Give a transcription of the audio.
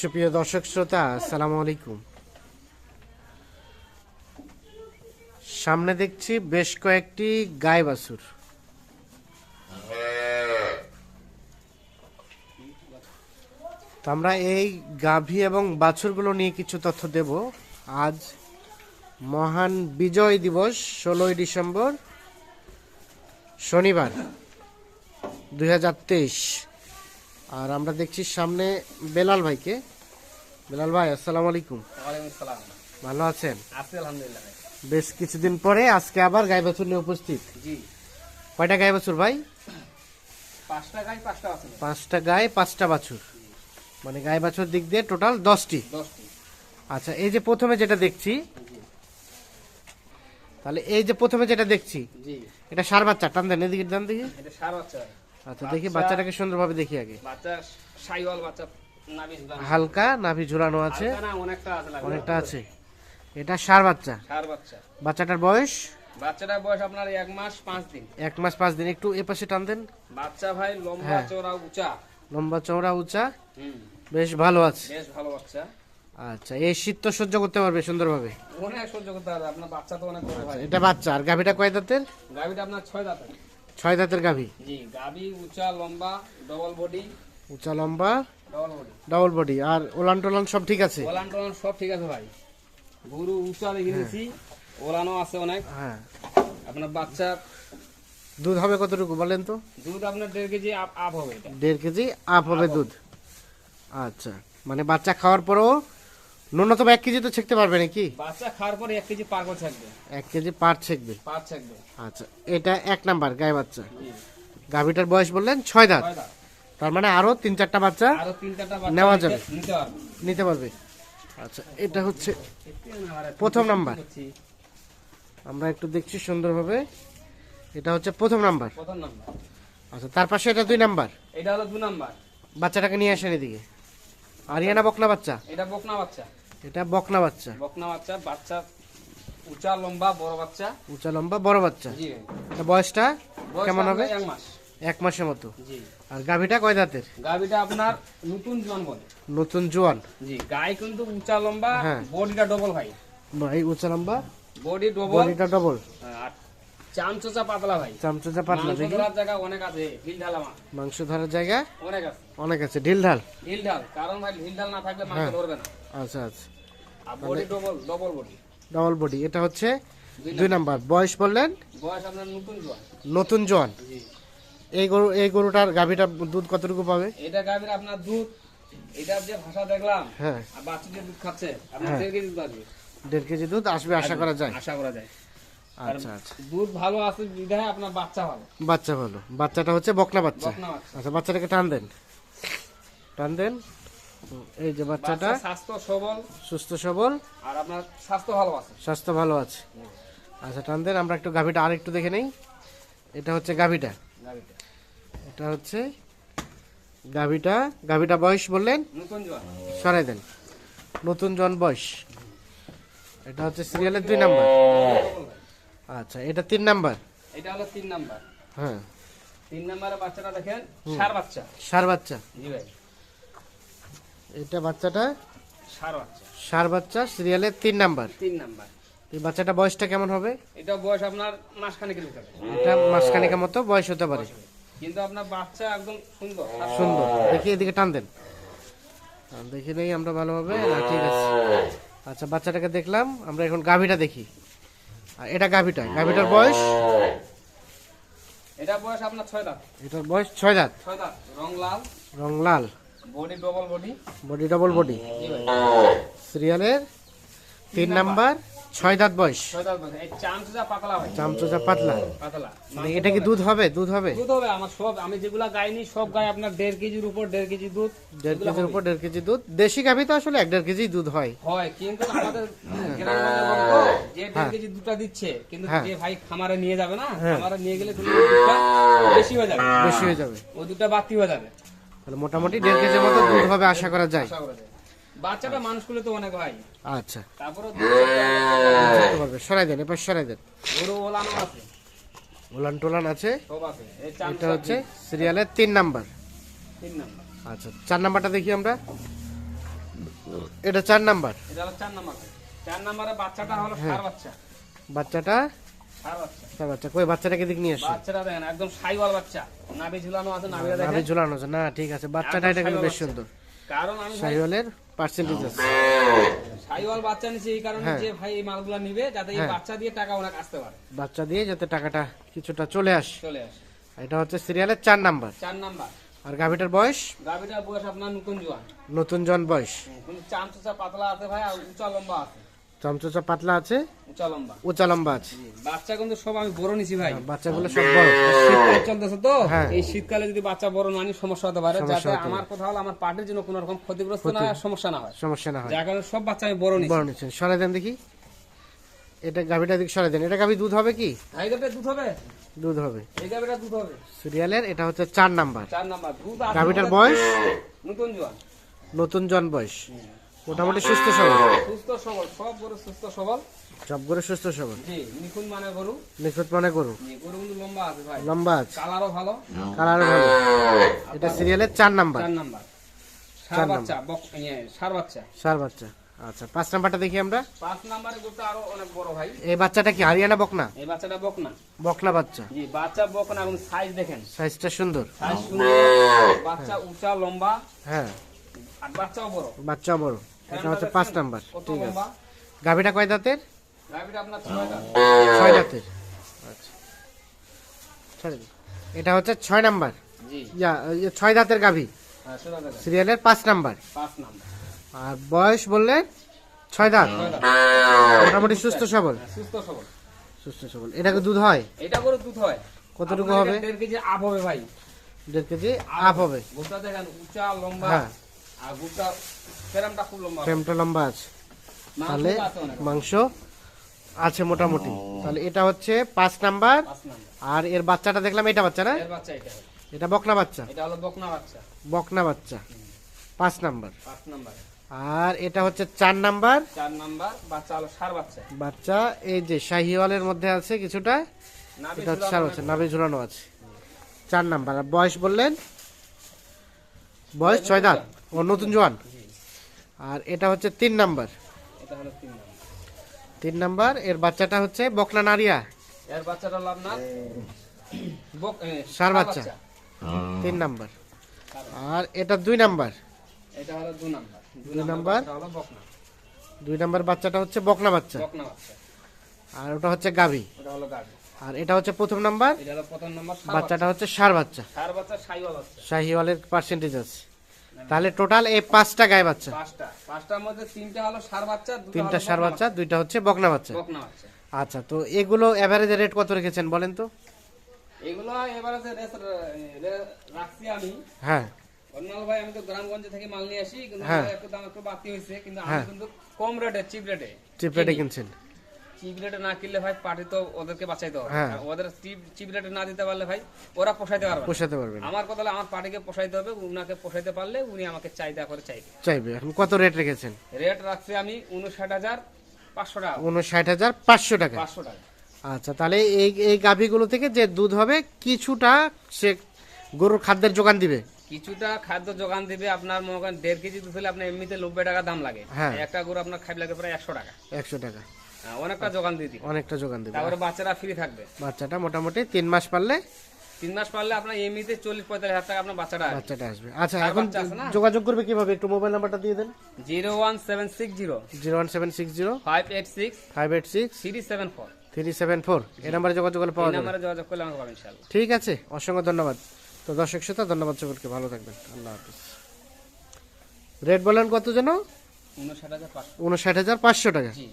সুপ্রিয় দর্শক শ্রোতা, আসসালামু আলাইকুম। সামনে দেখছি বেশ কয়েকটি গাই বাছুর। তো আমরা এই গাভী এবং বাছুরগুলো নিয়ে কিছু তথ্য দেব। আজ মহান বিজয় দিবস, 16ই ডিসেম্বর, শনিবার 2023। আর আমরা দেখছি সামনে বেলাল ভাইকে। বেলাল ভাই, আসসালামু আলাইকুম। ওয়ালাইকুম আসসালাম। ভালো আছেন? আছি আলহামদুলিল্লাহ। বেশ কিছুদিন পরে আজকে আবার গাই বাছুর নিয়ে উপস্থিত। জি, কয়টা গাই বাছুর ভাই? 5টা গাই 5টা আছে। 5টা গাই 5টা বাছুর, মানে গাই বাছুর দিক দিয়ে টোটাল 10টি। 10টি। আচ্ছা, এই যে প্রথমে যেটা দেখছি, তাহলে এই যে প্রথমে যেটা দেখছি, জি, এটা ষাঁড় বাচ্চা। টান দেন এদিকে, টান দেখি। এটা ষাঁড় বাচ্চা। আচ্ছা, দেখি বাচ্চাটাকে সুন্দরভাবে দেখি আগে। বাচ্চা শাইওয়াল বাচ্চা, নাভি ঝুলানো। হালকা নাভি ঝুলানো আছে, হালকা না, অনেকটা আছে, লাগবে। অনেকটা আছে। এটা ষাঁড় বাচ্চা। ষাঁড় বাচ্চা। বাচ্চাটার বয়স? বাচ্চাটার বয়স আপনার 1 মাস 5 দিন। 1 মাস 5 দিন। একটু এ পাশে টান দেন। বাচ্চা ভাই লম্বা, হ্যাঁ। চওড়া, উঁচা। লম্বা চওড়া উঁচা, হুম, বেশ ভালো আছে। বেশ ভালো বাচ্চা। আচ্ছা, এই শীত তো সহ্য করতে পারবে সুন্দরভাবে। অনেক সহ্য করতে পারবে, আপনার বাচ্চা তো অনেক বড় ভাই। এটা বাচ্চা। আর গাভীটা কয় দাঁতের? গাভীটা আপনার 6 দাঁতের। 6 দাঁতের গাভী। জি, গাভী উঁচা, লম্বা, ডবল বডি। উঁচা লম্বা, ডবল বডি। Double body. আর ওলান টোলান সব ঠিক আছে? ওলান টোলান সব ঠিক আছে ভাই। গরু উঁচা দেখে নিয়েছি, ওলানো আছে অনেক। হ্যাঁ। আপনার বাচ্চা দুধ হবে কতটুকু বলেন তো? দুধ আপনার 1.5 কেজি আপ হবে। এটা 1.5 কেজি আপ হবে দুধ। আচ্ছা, মানে বাচ্চা খাওয়ার পরেও ন্যূনতম 1 কেজি তো ছেঁকতে পারবে নাকি? বাচ্চা খাওয়ার পরে 1 কেজি পার করে থাকবে। 1 কেজি পার ছেঁকবে। পার থাকবে। আচ্ছা, এটা 1 নাম্বার গাই বাচ্চা। জি, গাভীটার বয়স বললেন 6 দাঁত। 6 দাঁত। তার মানে আরো 3-4টা বাচ্চা আরো 3-4টা বাচ্চা নেওয়া যাবে। নিতে পারবে। নিতে পারবে। আচ্ছা, এটা হচ্ছে প্রথম নাম্বার। আমরা একটু দেখছি সুন্দরভাবে। এটা হচ্ছে প্রথম নাম্বার। প্রথম নাম্বার। আচ্ছা, তার পাশে এটা 2 নাম্বার। এটা হলো 2 নাম্বার। বাচ্চাটাকে নিয়ে আসেন এদিকে। আরিয়ানা বকনা বাচ্চা। এটা বকনা বাচ্চা। এটা বকনা বাচ্চা। বকনা বাচ্চা। বাচ্চা উঁচা লম্বা বড় বাচ্চা। উঁচা লম্বা বড় বাচ্চা। জি, এটা বয়সটা কেমন হবে? 1 মাস। 1 মাসের মতো। জি, আর গাভীটা কয় দাঁতের? গাভীটা আপনার নতুন জোয়ান বলে। নতুন জোয়ান। জি, গাই কিন্তু উঁচা লম্বা, হ্যাঁ। বডিটা ডবল ভাই। এই উঁচা লম্বা, বডি ডবল, বডিটা ডবল, আর চামচোচা পাতলা ভাই। চামচা পাতলা। মাংস দেখি ধরার জায়গা অনেক আছে, ঢিল ঢালা মাংস ধরার জায়গা অনেক আছে। অনেক আছে। ঢিল ঢাল। ঢিল ঢাল, কারণ ভাই ঢিল ঢাল না থাকলে মাংস হ্যাঁ। ধরবে না। আচ্ছা আচ্ছা, আর body double body. Double body. এটা হচ্ছে 2 নাম্বার। বয়স বললেন বয়স আপনার নতুন জোয়ান। নতুন জোয়ান। জি, এই গরুটার গাভীটার দুধ কতটুকু পাবে? এটা গাভীর আপনার দুধ, এটার যে ভাষা দেখলাম, হ্যাঁ, আর বাচ্চা যে দুধ খাচ্ছে আপনার হ্যাঁ। 1.5 কেজি দুধ আসবে। 1.5 কেজি দুধ আসবে আশা করা যায়। আশা করা যায়। আর আচ্ছা আচ্ছা, দুধ ভালো আছে বিধায় আপনার বাচ্চা ভালো। বাচ্চা ভালো। বাচ্চাটা হচ্ছে বকনা বাচ্চা। বকনা বাচ্চা। আচ্ছা, বাচ্চাটাকে টান দেন, টান দেন। এই যে বাচ্চাটা বাচ্চা স্বাস্থ্য সবল, সুস্থ সবল, আর আপনার স্বাস্থ্য ভালো আছে। স্বাস্থ্য ভালো আছে। আচ্ছা, টান দেন। আমরা একটু গাভীটা আর একটু দেখে নেই। এটা হচ্ছে গাভীটা। গাভীটা এটা হচ্ছে গাভীটা। গাভীটা বয়স বললেন? নতুন জোয়ান। সরাই দেন। নতুন জন বয়স। এটা হচ্ছে সিরিয়ালের 2 নাম্বার। আচ্ছা, এটা 3 নাম্বার। এটা হলো 3 নাম্বার। হ্যাঁ, 3 নাম্বারের বাচ্চাটা দেখেন, ষাঁড় বাচ্চা। ষাঁড় বাচ্চা। জি ভাই, এটা বাচ্চাটা ষাঁড় বাচ্চা। ষাঁড় বাচ্চা, সিরিয়ালের 3 নাম্বার। 3 নাম্বার। এই বাচ্চাটা বয়সটা কেমন হবে? এটা বয়স আপনার মাসখানেকের ভিতরে। এটা মাসখানেকের মতো বয়স হতে পারে। কিন্তু আপনার বাচ্চা একদম সুন্দর। সুন্দর। দেখি এদিকে টান দেন। দেখি নেই আমরা ভালোভাবে। না, ঠিক আছে। আচ্ছা, বাচ্চাটাকে দেখলাম। আমরা এখন গাভীটা দেখি। আর এটা গাভীটা। গাভীটার বয়স? এটা বয়স আপনার 6 দাঁত। এটার বয়স 6 দাঁত। 6 দাঁত, রং লাল, রং লাল, body double body. Body double body. জি ভাই, সিরিয়ালের 3 নাম্বার, 6 দাঁত বয়স। 6 দাঁত বয়স। এই চামচা পাতলা ভাই, চামচা পাতলা। পাতলা। মানে এটা কি দুধ হবে? দুধ হবে? দুধ হবে আমার সব, আমি যেগুলা গাই নি সব গাই আপনার 1.5 কেজির উপর, 1.5 কেজি দুধ। 1.5 কেজির উপর 1.5 কেজি দুধ। দেশি গাভী তো আসলে 1.5 কেজি দুধ হয়। হয়, কিন্তু আমাদের গ্রামের গল্প, যে 1.5 কেজি দুধটা দিচ্ছে, কিন্তু হ্যাঁ। যে ভাই খামারে নিয়ে যাবে না, হ্যাঁ। খামারে নিয়ে গেলে দুধটা বেশি হয়ে যাবে, বেশি হয়ে যাবে। ওই দুধটা বাড়তি হয়ে যাবে। তাহলে মোটামুটি 1.5 কেজির মতো দুধ হবে আশা করা যায়। আশা করা যায়। বাচ্চাটা মানুষ করলে তো অনেক ভাই, আচ্ছা, তারপরে বুঝতে পারবে। সরাই দেন, এবার সরাই দেন। গরু ওলানো আছে, ওলান টোলান আছে। সব আছে। এই এটা হচ্ছে সিরিয়ালের 3 নাম্বার। 3 নাম্বার। আচ্ছা, 4 নাম্বারটা দেখি আমরা। এটা 4 নাম্বার। এটা হলো 4 নাম্বার ভাই। 4 নাম্বারে বাচ্চাটা হলো ষাঁড় বাচ্চা। বাচ্চাটা ষাঁড় বাচ্চা। ষাঁড় বাচ্চা। কই বাচ্চাটাকে দিক নিয়ে আসো। বাচ্চাটা দেখেন একদম সাইওয়াল বাচ্চা, নাভি ঝুলানো আছে, নাভিটা নাভি দেখেন। ঝুলানো আছে না, ঠিক আছে। বাচ্চাটা এটা কিন্তু বেশ সুন্দর, কারণ আমি ভাই শাহিওয়ালের পার্সেন্টেজ আছে। সাইওয়াল বাচ্চা নিছি এই কারণে যে ভাই এই মালগুলা নিবে যাতে এই বাচ্চা দিয়ে টাকা অনেক আসতে পারে, বাচ্চা দিয়ে যাতে টাকাটা কিছুটা চলে আসে। চলে আসে। এটা হচ্ছে সিরিয়ালের 4 নাম্বার। 4 নাম্বার। আর গাভিটার বয়স গাভিটার বয়স আপনার নতুন জোয়ান, নতুন জন বয়স। কিন্তু চামচুচা পাতলা আছে ভাই, আর উঁচা লম্বা আছে। চমচচা পাতলা আছে, উঁচা লম্বা। উঁচা লম্বা আছে। বাচ্চা কিন্তু সব আমি বড় নিছি ভাই। বাচ্চাগুলো সব বড়। শীতকাল চলতেছে তো, হ্যাঁ। এই শীতকালে যদি বাচ্চা বড় না আনি সমস্যা হতে পারে, সমস্যা যাতে হতে পারে। আমার কথা হলো আমার পার্টির জন্য কোনো রকম ক্ষতিগ্রস্ত না হয়, সমস্যা না হয়, সমস্যা না হয়। যার কারণে সব বাচ্চা আমি বড় নিছি। বড় নিচ্ছেন, সরাই দেন দেখি। এটা গাভিটা দিক সরাই দেন। এটা গাভি দুধ হবে কি? এই গাভিটা দুধ হবে, দুধ হবে। এই গাভিটা দুধ হবে। সিরিয়ালের এটা হচ্ছে 4 নাম্বার। 4 নাম্বার দুধ আছে। গাভিটার বয়স নতুন জোয়ান, নতুন জন বয়স, মোটামুটি সুস্থ সবল। সুস্থ সবল, সব গরু সুস্থ সবল। সব গরু সুস্থ সবল, জি, নিখুঁত মানে গরু। নিখুঁত মনে গরু, জি, গরু কিন্তু লম্বা আছে ভাই, লম্বা আছে, কালারও ভালো। কালার ভালো। এটা সিরিয়ালের 4 নাম্বার। 4 নাম্বার। ষাঁড় বাচ্চা, ষাঁড় বাচ্চা। ষাঁড় বাচ্চা। আচ্ছা, 5 নাম্বারটা দেখি আমরা। 5 নাম্বারে গরুটা আরো অনেক বড় ভাই। এই বাচ্চাটা কি হারিয়ানা বকনা? এই বাচ্চাটা বকনা। বকনা বাচ্চা। জি, বাচ্চা বকনা এবং সাইজ দেখেন, সাইজটা সুন্দর। সাইজ সুন্দর, বাচ্চা উঁচা লম্বা, হ্যাঁ, আর বাচ্চাও বড়। বাচ্চা বড়। এটা হচ্ছে 5 নাম্বার। কত ঠিক আছে। লম্বা। গাভিটা কয় দাঁতের? গাভিটা আপনার 6 দাঁত। 6 দাঁতের। আচ্ছা, ছেড়ে দিন। এটা হচ্ছে 6 নাম্বার। জি, 6 দাঁতের গাভি, হ্যাঁ সেটা দেখেন। সিরিয়ালের 5 নাম্বার। 5 নাম্বার। আর বয়স বললেন 6 দাঁত, 6 দাঁত। মোটামুটি সুস্থ সবল। হ্যাঁ, সুস্থ সবল। সুস্থ সবল। এটাকে দুধ হয় এটা গরু দুধ হয় কতটুকু আপনার হবে? এটা 1.5 কেজি আপ হবে ভাই। 1.5 কেজি আপ হবে। গরুটা দেখেন উঁচা লম্বা, হ্যাঁ, আর গরুটা ফেরামটা খুব লম্বা। ফ্রেমটা লম্বা আছে, মাংস তাহলে আছে অনেক। মাংস আছে মোটামুটি। তাহলে এটা হচ্ছে 5 নাম্বার। 5 নাম্বার। আর এর বাচ্চাটা দেখলাম, এটা বাচ্চা না? এর বাচ্চা এটা। এটা বকনা বাচ্চা। এটা হলো বকনা বাচ্চা। বকনা বাচ্চা 5 নাম্বার। 5 নাম্বার। আর এটা হচ্ছে 4 নাম্বার। 4 নাম্বার বাচ্চা হলো ষাঁড় বাচ্চা। বাচ্চা এই যে শাহিওয়ালের মধ্যে আছে কিছুটা, নাভি এটা হচ্ছে ঝুলানো ষাঁড় বাচ্চা, নাভি ঝুলানো আছে। 4 নাম্বার। আর বয়স বললেন? বয়স 6 দাঁত, ও নতুন জোয়ান। জি, আর এটা হচ্ছে 3 নাম্বার। এটা হলো 3 নাম্বার। 3 নাম্বার। এর বাচ্চাটা হচ্ছে বকনা নারিয়া, এর বাচ্চাটা হলো আপনার ষাঁড় বাচ্চা। 3 নাম্বার। আর এটা 2 নাম্বার। এটা হলো 2 নাম্বার। 2 নাম্বার। এটা হলো বকনা। 2 নাম্বার বাচ্চাটা হচ্ছে বকনা বাচ্চা। বকনা বাচ্চা। আর ওটা হচ্ছে গাভী। এটা হলো গাভী। আর এটা হচ্ছে প্রথম নাম্বার। এটা হলো প্রথম নাম্বার ষাঁড় বাচ্চাটা হচ্ছে ষাঁড় বাচ্চা, ষাঁড় বাচ্চা সাইওয়াল বাচ্চা। শাহিওয়ালের পার্সেন্টেজ আছে। তাহলে টোটাল এই 5টা গায়ে বাচ্চা। 5টার মধ্যে 3টা হলো ষাঁড় বাচ্চা, 3টা ষাঁড় বাচ্চা, 2টা হচ্ছে বকনা বাচ্চা। বকনা বাচ্চা। আচ্ছা, তো এগুলো এভারেজ রেট কত রেখেছেন বলেন তো? এগুলো এবারে যে রাখছি আমি হ্যাঁ, অন্যান্য ভাই, আমি তো গ্রামগঞ্জ থেকে মাল নিয়ে আসি, কিন্তু হ্যাঁ। আমার একটু দাম একটু বাড়তি হয়েছে, কিন্তু আমি হ্যাঁ। কিন্তু কম রেটে, চিপ রেটে। চিপ রেটে কিনছেন। চিপ রেটে না কিনলে ভাই পার্টি তো ওদেরকে বাঁচাইতে হবে। হ্যাঁ। আর ওদের চিপ রেটে না দিতে পারলে ভাই ওরা পোষাইতে পারবে না। পোষাতে পারবেন, আমার কথা হলো আমার পার্টিকে পোষাইতে হবে, উনাকে পোষাইতে পারলে উনি আমাকে চাহিদা করে চাইবে। চাইবে। এখন কত রেট রেখেছেন? রেট রাখছি আমি 59,500 টাকা। 59,500 টাকা। 500 টাকা। আচ্ছা, তাহলে এই এই গাভীগুলো থেকে যে দুধ হবে কিছুটা সে গরুর খাদ্যের যোগান দিবে। কিছুটা খাদ্য যোগান দিবে। আপনার মনে করেন 1.5 কেজি দুধ হলে আপনার এমনিতে 90 টাকা দাম লাগে। হ্যাঁ। একটা গরু আপনার খাইবে লাগে প্রায় 100 টাকা। 100 টাকা অনেকটা যোগান দিয়ে দিবে। অনেকটা যোগান দিবে। তারপরে বাচ্চারা ফ্রি থাকবে। বাচ্চাটা মোটামুটি 3 মাস পারলে 3 মাস পারলে আপনার এমনিতে 40-45 হাজার টাকা আপনার বাচ্চাটা আসবে। বাচ্চাটা আসবে। আচ্ছা, আর এখন বাচ্চা আছে না? যোগাযোগ করবে কিভাবে? একটু মোবাইল নাম্বারটা দিয়ে দেন। 01760 01760 586 586 374। 374। এই নাম্বারে যোগাযোগ করলে পাওয়া এই যাবে। নাম্বারে যোগাযোগ করলে আমাকে পাবেন ইনশাআল্লাহ। ঠিক আছে, অসংখ্য ধন্যবাদ। তো দর্শক শ্রোতা, ধন্যবাদ সকলকে, ভালো থাকবেন। আল্লাহ হাফিজ। রেট বলেন কত যেন? 59,500। 59,500 টাকা। জি।